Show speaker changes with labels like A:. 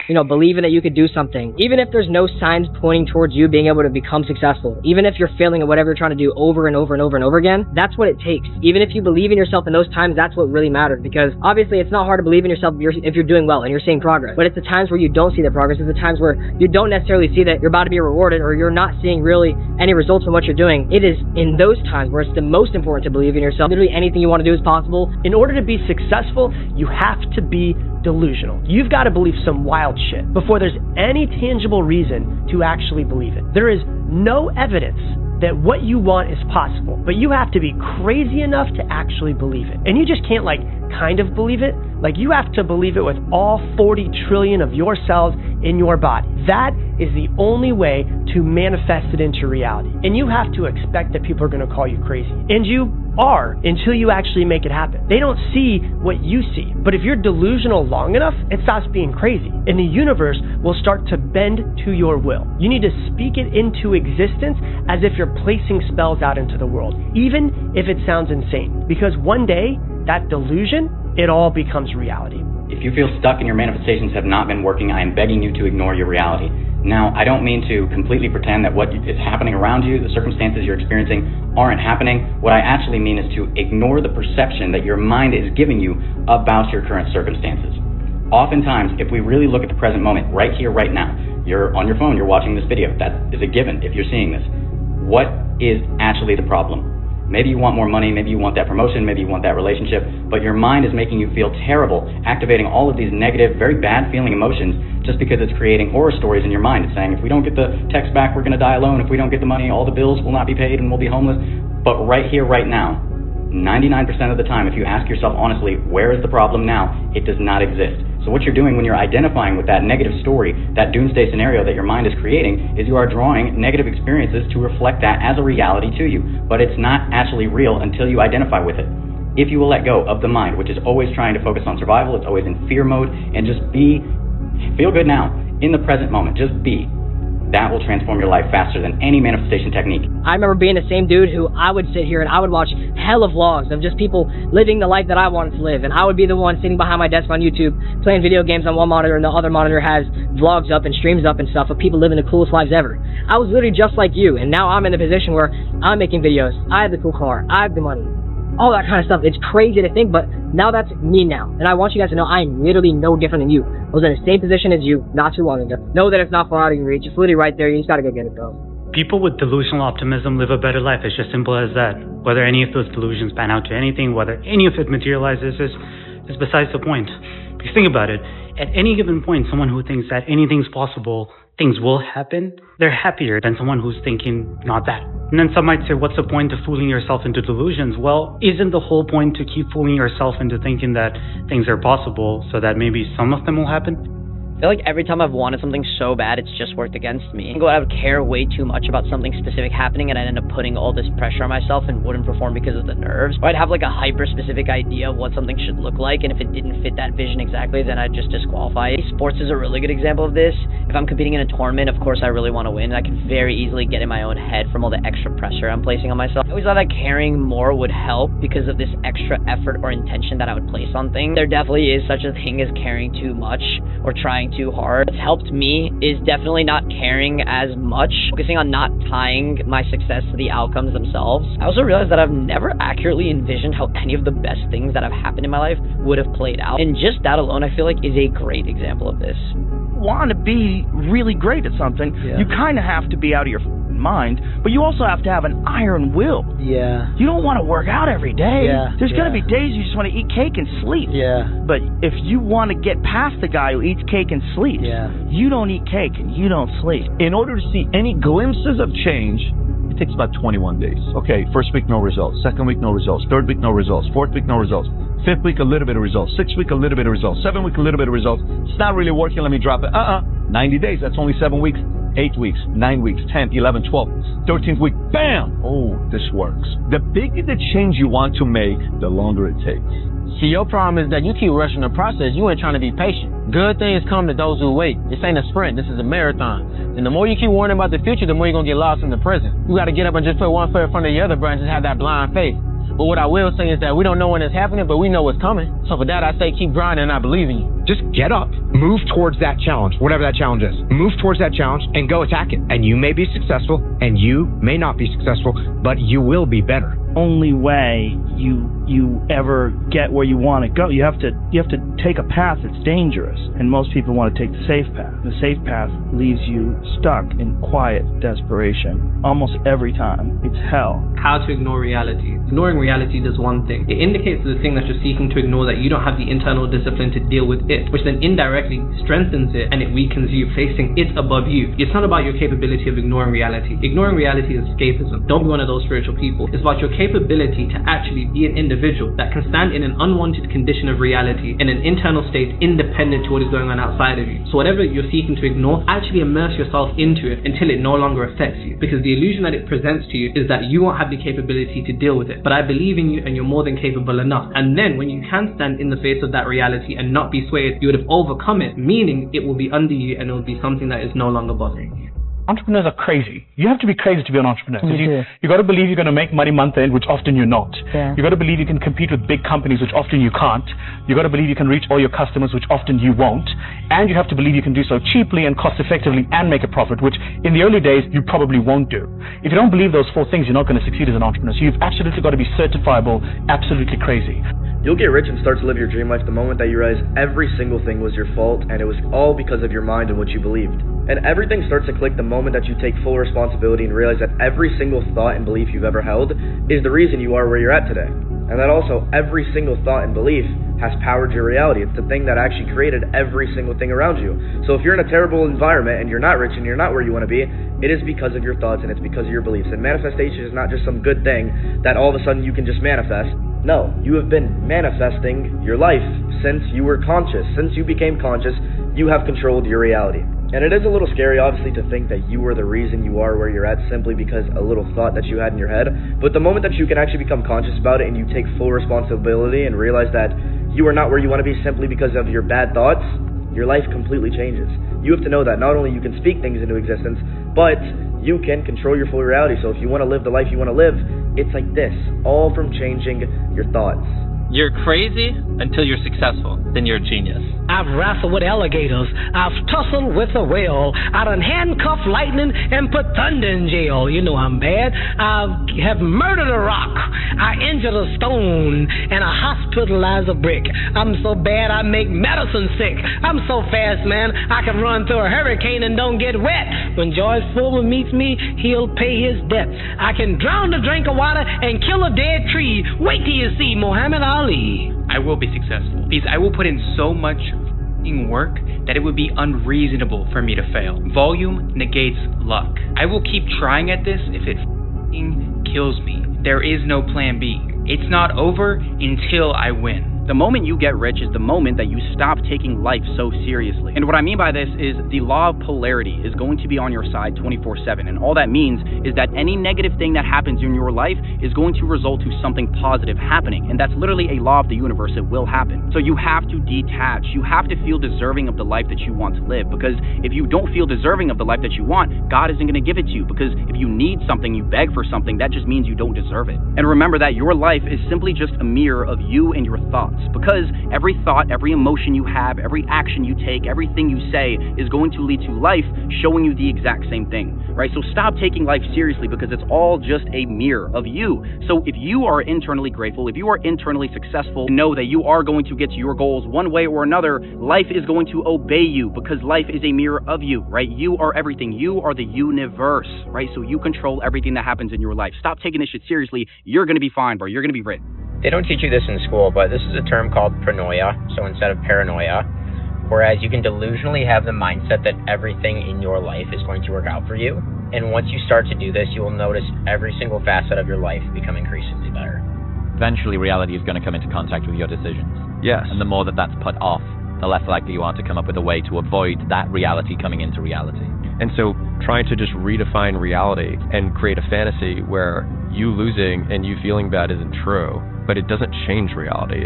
A: believing that you could do something. Even if there's no signs pointing towards you being able to become successful, even if you're failing at whatever you're trying to do over and over and over and over again, that's what it takes. Even if you believe in yourself in those times, that's what really matters, because obviously it's not hard to believe in yourself if you're doing well and you're seeing progress. But it's the times where you don't see the progress, it's the times where you don't necessarily see that you're about to be rewarded, or you're not seeing really any results from what you're doing. It is in those times where it's the most important to believe in yourself. Literally anything you want to do is possible.
B: In order to be successful, you have to be delusional. You've got to believe some wild shit before there's any tangible reason to actually believe it. There is no evidence that what you want is possible, but you have to be crazy enough to actually believe it. And you just can't kind of believe it. You have to believe it with all 40 trillion of your cells in your body. That is the only way to manifest it into reality. And you have to expect that people are going to call you crazy. And you are, until you actually make it happen. They don't see what you see. But if you're delusional long enough, it stops being crazy. And the universe will start to bend to your will. You need to speak it into existence as if you're placing spells out into the world, even if it sounds insane. Because one day, that delusion, it all becomes reality.
C: If you feel stuck and your manifestations have not been working, I am begging you to ignore your reality. Now, I don't mean to completely pretend that what is happening around you, the circumstances you're experiencing, aren't happening. What I actually mean is to ignore the perception that your mind is giving you about your current circumstances. Oftentimes, if we really look at the present moment, right here, right now, you're on your phone, you're watching this video, that is a given if you're seeing this. What is actually the problem? Maybe you want more money, maybe you want that promotion, maybe you want that relationship, but your mind is making you feel terrible, activating all of these negative, very bad feeling emotions just because it's creating horror stories in your mind. It's saying, if we don't get the text back, we're going to die alone. If we don't get the money, all the bills will not be paid and we'll be homeless. But right here, right now, 99% of the time, if you ask yourself honestly, where is the problem now? It does not exist. So what you're doing when you're identifying with that negative story, that doomsday scenario that your mind is creating, is you are drawing negative experiences to reflect that as a reality to you. But it's not actually real until you identify with it. If you will let go of the mind, which is always trying to focus on survival, it's always in fear mode, and just feel good now, in the present moment, just be. That will transform your life faster than any manifestation technique.
A: I remember being the same dude who I would sit here and I would watch hella vlogs of just people living the life that I wanted to live. And I would be the one sitting behind my desk on YouTube playing video games on one monitor, and the other monitor has vlogs up and streams up and stuff of people living the coolest lives ever. I was literally just like you, and now I'm in a position where I'm making videos. I have the cool car. I have the money. All that kind of stuff. It's crazy to think, but now that's me now. And I want you guys to know I'm literally no different than you. I was in the same position as you not too long ago. Know that it's not far out of your reach. It's literally right there. You just gotta go get it, though.
D: People with delusional optimism live a better life. It's just simple as that. Whether any of those delusions pan out to anything, whether any of it materializes, is besides the point. Because think about it. At any given point, someone who thinks that anything's possible, things will happen, they're happier than someone who's thinking not that. And then some might say, what's the point of fooling yourself into delusions? Well, isn't the whole point to keep fooling yourself into thinking that things are possible so that maybe some of them will happen?
E: I feel like every time I've wanted something so bad, it's just worked against me. I would care way too much about something specific happening, and I'd end up putting all this pressure on myself and wouldn't perform because of the nerves. Or I'd have a hyper-specific idea of what something should look like, and if it didn't fit that vision exactly, then I'd just disqualify it. Sports is a really good example of this. If I'm competing in a tournament, of course I really want to win, and I can very easily get in my own head from all the extra pressure I'm placing on myself. I always thought that caring more would help because of this extra effort or intention that I would place on things. There definitely is such a thing as caring too much or trying too hard. What's helped me is definitely not caring as much, focusing on not tying my success to the outcomes themselves. I also realized that I've never accurately envisioned how any of the best things that have happened in my life would have played out. And just that alone, I feel like, is a great example of this.
F: Want to be really great at something, you kind of have to be out of your mind, but you also have to have an iron will.
A: Yeah.
F: You don't want to work out every day.
A: Yeah.
F: There's going to be days you just want to eat cake and sleep.
A: Yeah.
F: But if you want to get past the guy who eats cake and sleeps, you don't eat cake and you don't sleep.
G: In order to see any glimpses of change, it takes about 21 days. Okay, first week, no results. Second week, no results. Third week, no results. Fourth week, no results. Fifth week, a little bit of results. Sixth week, a little bit of results. 7th week, a little bit of results. It's not really working. Let me drop it. 90 days. That's only 7 weeks. 8 weeks, 9 weeks, 10, 11, 12, 13th week, bam! Oh, this works. The bigger the change you want to make, the longer it takes.
H: See, your problem is that you keep rushing the process. You ain't trying to be patient. Good things come to those who wait. This ain't a sprint. This is a marathon. And the more you keep worrying about the future, the more you're going to get lost in the present. You got to get up and just put one foot in front of the other, bro, and just have that blind faith. But what I will say is that we don't know when it's happening, but we know it's coming. So for that, I say keep grinding, and I believe in you.
I: Just get up, move towards that challenge, whatever that challenge is. Move towards that challenge and go attack it. And you may be successful, and you may not be successful, but you will be better.
F: Only way you ever get where you want to go, you have to take a path that's dangerous, and most people want to take the safe path. The safe path leaves you stuck in quiet desperation almost every time. It's hell.
J: How to ignore reality. Ignoring reality does one thing. It indicates to the thing that you're seeking to ignore that you don't have the internal discipline to deal with it, which then indirectly strengthens it and it weakens you, placing it above you. It's not about your capability of ignoring reality. Ignoring reality is escapism. Don't be one of those spiritual people. It's about your capability to actually be an individual that can stand in an unwanted condition of reality in an internal state independent to what is going on outside of you. So whatever you're seeking to ignore, actually immerse yourself into it until it no longer affects you, because the illusion that it presents to you is that you won't have the capability to deal with it. But I believe in you and you're more than capable enough. And then when you can stand in the face of that reality and not be swayed, you would have overcome it, meaning it will be under you and it will be something that is no longer bothering you.
K: Entrepreneurs are crazy. You have to be crazy to be an entrepreneur. You got to believe you're going to make money month end, which often you're not. You got to believe you can compete with big companies, which often you can't. You got to believe you can reach all your customers, which often you won't. And you have to believe you can do so cheaply and cost effectively and make a profit, which in the early days you probably won't do. If you don't believe those four things, you're not going to succeed as an entrepreneur. So you've absolutely got to be certifiable, absolutely crazy.
L: You'll get rich and start to live your dream life the moment that you realize every single thing was your fault and it was all because of your mind and what you believed. And everything starts to click the moment that you take full responsibility and realize that every single thought and belief you've ever held is the reason you are where you're at today. And that also every single thought and belief has powered your reality. It's the thing that actually created every single thing around you. So if you're in a terrible environment and you're not rich and you're not where you want to be, it is because of your thoughts and it's because of your beliefs. And manifestation is not just some good thing that all of a sudden you can just manifest. No, you have been manifesting your life since you were conscious. Since you became conscious, you have controlled your reality. And it is a little scary, obviously, to think that you are the reason you are where you're at simply because a little thought that you had in your head. But the moment that you can actually become conscious about it and you take full responsibility and realize that you are not where you want to be simply because of your bad thoughts, your life completely changes. You have to know that not only you can speak things into existence, but you can control your full reality. So if you want to live the life you want to live, it's like this, all from changing your thoughts.
M: You're crazy until you're successful, then you're a genius.
N: I've wrestled with alligators, I've tussled with a whale, I done handcuffed lightning and put thunder in jail. You know I'm bad. I have murdered a rock, I injured a stone, and I hospitalized a brick. I'm so bad I make medicine sick. I'm so fast, man, I can run through a hurricane and don't get wet. When George Foreman meets me, he'll pay his debt. I can drown a drink of water and kill a dead tree. Wait till you see Muhammad Ali.
M: I will be successful because I will put in so much work that it would be unreasonable for me to fail. Volume negates luck. I will keep trying at this if it kills me. There is no plan B. It's not over until I win.
C: The moment you get rich is the moment that you stop taking life so seriously. And what I mean by this is the law of polarity is going to be on your side 24/7. And all that means is that any negative thing that happens in your life is going to result to something positive happening. And that's literally a law of the universe. It will happen. So you have to detach. You have to feel deserving of the life that you want to live. Because if you don't feel deserving of the life that you want, God isn't going to give it to you. Because if you need something, you beg for something, that just means you don't deserve it. And remember that your life is simply just a mirror of you and your thoughts. Because every thought, every emotion you have, every action you take, everything you say is going to lead to life showing you the exact same thing, right? So stop taking life seriously because it's all just a mirror of you. So if you are internally grateful, if you are internally successful, know that you are going to get to your goals one way or another. Life is going to obey you because life is a mirror of you, right? You are everything. You are the universe, right? So you control everything that happens in your life. Stop taking this shit seriously. You're going to be fine, bro. You're going to be rich.
O: They don't teach you this in school, but this is a term called pronoia, so instead of paranoia, whereas you can delusionally have the mindset that everything in your life is going to work out for you, and once you start to do this, you will notice every single facet of your life become increasingly better.
P: Eventually, reality is going to come into contact with your decisions.
Q: Yes.
P: And the more that that's put off, the less likely you are to come up with a way to avoid that reality coming into reality.
Q: And so trying to just redefine reality and create a fantasy where you losing and you feeling bad isn't true, but it doesn't change reality.